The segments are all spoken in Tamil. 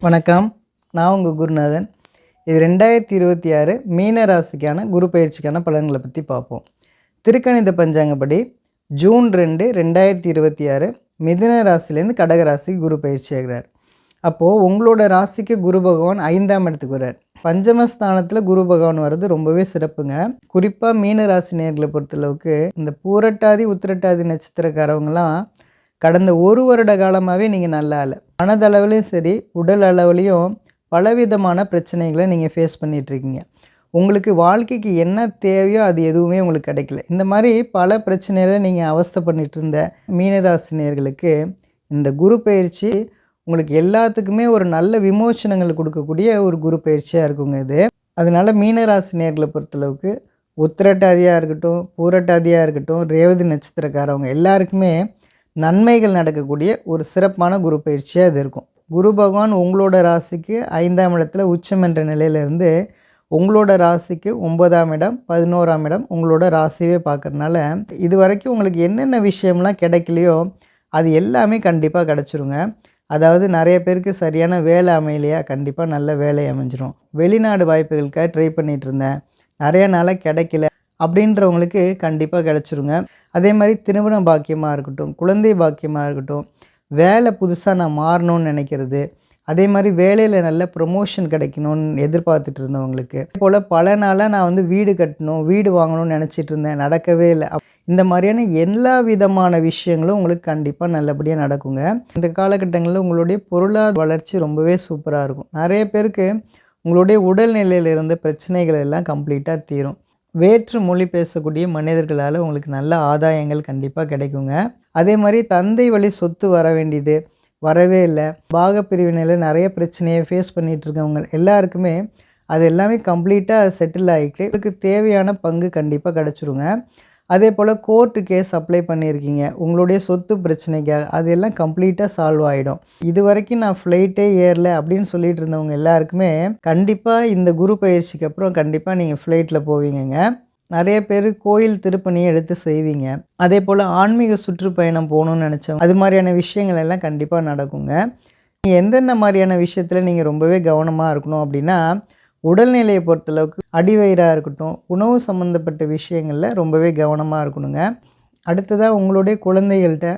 வணக்கம். நான் உங்கள் குருநாதன். இது 2026 மீன ராசிக்கான குரு பயிற்சிக்கான பலன்களை பற்றி பார்ப்போம். திருக்கணித பஞ்சாங்கப்படி ஜூன் 2, 2026 மிதுன ராசிலேருந்து கடக ராசிக்கு குரு பயிற்சி ஆகிறார். அப்போது உங்களோட ராசிக்கு குரு பகவான் 5ஆம் இடத்துக்கு வர்றார். பஞ்சமஸ்தானத்தில் குரு பகவான் வர்றது ரொம்பவே சிறப்புங்க. குறிப்பாக மீன ராசி நேர்களை பொறுத்தளவுக்கு இந்த பூரட்டாதி உத்திரட்டாதி நட்சத்திரக்காரவங்களாம் கடந்த ஒரு வருட காலமாகவே நீங்கள் நல்லா இல்லை. மனதளவுலையும் சரி உடல் அளவுலையும் பலவிதமான பிரச்சனைகளை நீங்கள் ஃபேஸ் பண்ணிகிட்ருக்கீங்க. உங்களுக்கு வாழ்க்கைக்கு என்ன தேவையோ அது எதுவுமே உங்களுக்கு கிடைக்கல. இந்த மாதிரி பல பிரச்சனைகளை நீங்கள் அவஸ்தை பண்ணிகிட்டு இருந்த மீனராசினியர்களுக்கு இந்த குரு பயிற்சி உங்களுக்கு எல்லாத்துக்குமே ஒரு நல்ல விமோசனங்கள் கொடுக்கக்கூடிய ஒரு குரு பயிற்சியாக இருக்குங்க இது. அதனால் மீனராசினியர்களை பொறுத்தளவுக்கு உத்திரட்டாதியாக இருக்கட்டும், பூரட்டாதியாக இருக்கட்டும், ரேவதி நட்சத்திரக்காரவங்க எல்லாருக்குமே நன்மைகள் நடக்கக்கூடிய ஒரு சிறப்பான குரு பயிற்சியாக இது இருக்கும். குரு பகவான் உங்களோட ராசிக்கு 5ஆம் இடத்துல உச்சம் என்ற நிலையிலேருந்து உங்களோட ராசிக்கு 9ஆம் இடம், 11ஆம் இடம் உங்களோட ராசியவே பார்க்குறதுனால இது வரைக்கும் உங்களுக்கு என்னென்ன விஷயம்லாம் கிடைக்கலையோ அது எல்லாமே கண்டிப்பாக கிடச்சிருங்க. அதாவது நிறைய பேருக்கு சரியான வேலை அமையலையா, கண்டிப்பாக நல்ல வேலை அமைஞ்சிரும். வெளிநாடு வாய்ப்புகளுக்காக ட்ரை பண்ணிகிட்டு இருந்தேன், நிறைய நாளாக கிடைக்கல அப்படின்றவங்களுக்கு கண்டிப்பாக கிடச்சிருங்க. அதே மாதிரி திருமண பாக்கியமாக இருக்கட்டும், குழந்தை பாக்கியமாக இருக்கட்டும், வேலை புதுசாக நான் மாறணும்னு நினைக்கிறது, அதே மாதிரி வேலையில் நல்ல ப்ரொமோஷன் கிடைக்கணும்னு எதிர்பார்த்துட்டு இருந்தவங்களுக்கு, போல் பல நாளாக நான் வீடு கட்டணும், வீடு வாங்கணும்னு நினச்சிட்டு இருந்தேன், நடக்கவே இல்லை. இந்த மாதிரியான எல்லா விதமான விஷயங்களும் உங்களுக்கு கண்டிப்பாக நல்லபடியாக நடக்குங்க. இந்த காலகட்டங்களில் உங்களுடைய பொருளாதார வளர்ச்சி ரொம்பவே சூப்பராக இருக்கும். நிறைய பேருக்கு உங்களுடைய உடல்நிலையில் இருந்த பிரச்சனைகள் எல்லாம் கம்ப்ளீட்டாக தீரும். வேற்று மொழி பேசக்கூடிய மனிதர்களால் உங்களுக்கு நல்ல ஆதாயங்கள் கண்டிப்பாக கிடைக்குங்க. அதே மாதிரி தந்தை வழி சொத்து வர வேண்டியது வரவே இல்லை. பாகப்பிரிவினையில் நிறைய பிரச்சனையை ஃபேஸ் பண்ணிகிட்டு இருக்கவங்க எல்லாருக்குமே அது எல்லாமே கம்ப்ளீட்டாக செட்டில் ஆகிட்டு உங்களுக்கு தேவையான பங்கு கண்டிப்பாக கிடச்சிருங்க. அதே போல் கோர்ட்டு கேஸ் அப்ளை பண்ணியிருக்கீங்க, உங்களுடைய சொத்து பிரச்சனைக்காக, அது எல்லாம் கம்ப்ளீட்டாக சால்வ் ஆகிடும். இது வரைக்கும் நான் ஃப்ளைட்டே ஏறல அப்படின்னு சொல்லிட்டு இருந்தவங்க எல்லாருக்குமே கண்டிப்பாக இந்த குரு பயிற்சிக்கு அப்புறம் கண்டிப்பாக நீங்கள் ஃப்ளைட்டில் போவீங்கங்க. நிறைய பேர் கோயில் திருப்பணியை எடுத்து செய்வீங்க. அதே போல் ஆன்மீக சுற்றுப்பயணம் போகணுன்னு நினச்சவங்க அது மாதிரியான விஷயங்கள் எல்லாம் கண்டிப்பாக நடக்குங்க. நீங்கள் எந்தெந்த மாதிரியான விஷயத்தில் நீங்கள் ரொம்பவே கவனமாக இருக்கணும் அப்படின்னா, உடல்நிலையை பொறுத்தளவுக்கு அடிவயிறாக இருக்கட்டும், உணவு சம்மந்தப்பட்ட விஷயங்களில் ரொம்பவே கவனமாக இருக்கணுங்க. அடுத்ததாக உங்களுடைய குழந்தைகள்கிட்ட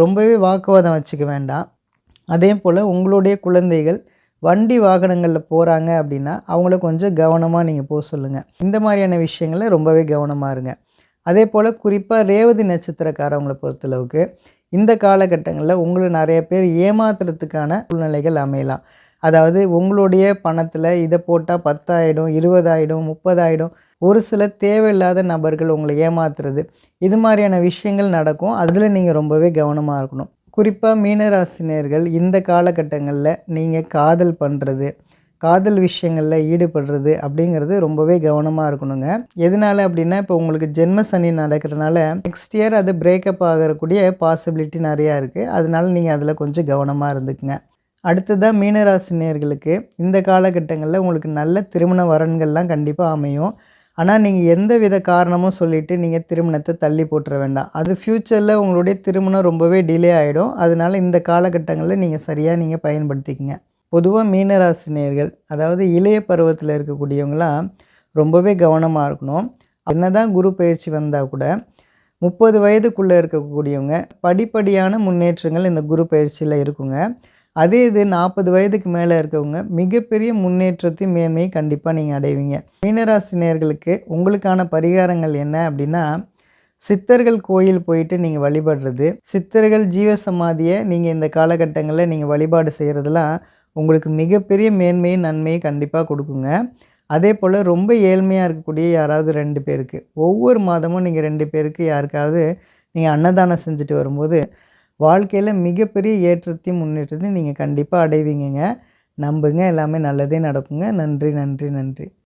ரொம்பவே வாக்குவாதம் வச்சுக்க வேண்டாம். அதே போல் உங்களுடைய குழந்தைகள் வண்டி வாகனங்களில் போகிறாங்க அப்படின்னா அவங்கள கொஞ்சம் கவனமாக நீங்கள் போக சொல்லுங்கள். இந்த மாதிரியான விஷயங்களில் ரொம்பவே கவனமாக இருங்க. அதே போல் குறிப்பாக ரேவதி நட்சத்திரக்காரவங்களை பொறுத்தளவுக்கு இந்த காலகட்டங்களில் உங்களை நிறைய பேர் ஏமாத்துறதுக்கான சூழ்நிலைகள் அமையலாம். அதாவது உங்களுடைய பணத்தில் இதை போட்டால் 10 ஆகிடும், 20 ஆகிடும், 30 ஆகிடும். ஒரு சில தேவையில்லாத நபர்கள் உங்களை ஏமாத்துறது, இது மாதிரியான விஷயங்கள் நடக்கும். அதில் நீங்கள் ரொம்பவே கவனமாக இருக்கணும். குறிப்பாக மீனராசினியர்கள் இந்த காலகட்டங்களில் நீங்கள் காதல் பண்ணுறது, காதல் விஷயங்களில் ஈடுபடுறது அப்படிங்கிறது ரொம்பவே கவனமாக இருக்கணுங்க. எதனால் அப்படின்னா, இப்போ உங்களுக்கு ஜென்ம சனி நடக்கிறதுனால நெக்ஸ்ட் இயர் அது பிரேக்கப் ஆகக்கூடிய பாசிபிலிட்டி நிறையா இருக்குது. அதனால் நீங்கள் அதில் கொஞ்சம் கவனமாக இருந்துக்குங்க. அடுத்ததாக மீனராசினியர்களுக்கு இந்த காலகட்டங்களில் உங்களுக்கு நல்ல திருமண வரன்கள்லாம் கண்டிப்பாக அமையும். ஆனால் நீங்கள் எந்த வித காரணமும் சொல்லிவிட்டு நீங்கள் திருமணத்தை தள்ளி போட்டுற வேண்டாம். அது ஃப்யூச்சரில் உங்களுடைய திருமணம் ரொம்பவே டிலே ஆகிடும். அதனால் இந்த காலகட்டங்களில் நீங்கள் சரியாக நீங்கள் பயன்படுத்திக்கங்க. பொதுவாக மீனராசினியர்கள் அதாவது இளைய பருவத்தில் இருக்கக்கூடியவங்களாம் ரொம்பவே கவனமாக இருக்கணும். என்ன தான் குரு பயிற்சி வந்தால் கூட 30 வயதுக்குள்ளே இருக்கக்கூடியவங்க படிப்படியான முன்னேற்றங்கள் இந்த குரு பயிற்சியில் இருக்குங்க. அதே இது 40 வயதுக்கு மேலே இருக்கவங்க மிகப்பெரிய முன்னேற்றத்தையும் மேன்மையும் கண்டிப்பாக நீங்கள் அடைவீங்க. மீனராசினியர்களுக்கு உங்களுக்கான பரிகாரங்கள் என்ன அப்படின்னா, சித்தர்கள் கோயில் போயிட்டு நீங்கள் வழிபடுறது, சித்தர்கள் ஜீவசமாதியை நீங்கள் இந்த காலகட்டங்களில் நீங்கள் வழிபாடு செய்கிறதுலாம் உங்களுக்கு மிகப்பெரிய மேன்மையும் நன்மையும் கண்டிப்பாக கொடுக்குங்க. அதே போல் ரொம்ப ஏழ்மையாக இருக்கக்கூடிய யாராவது 2 பேருக்கு ஒவ்வொரு மாதமும் நீங்கள் 2 பேருக்கு யாருக்காவது நீங்கள் அன்னதானம் செஞ்சுட்டு வரும்போது வாழ்க்கையில் மிகப்பெரிய ஏற்றத்தையும் முன்னேற்றத்தையும் நீங்கள் கண்டிப்பாக அடைவீங்கங்க. நம்புங்க, எல்லாமே நல்லதே நடக்குங்க. நன்றி, நன்றி, நன்றி.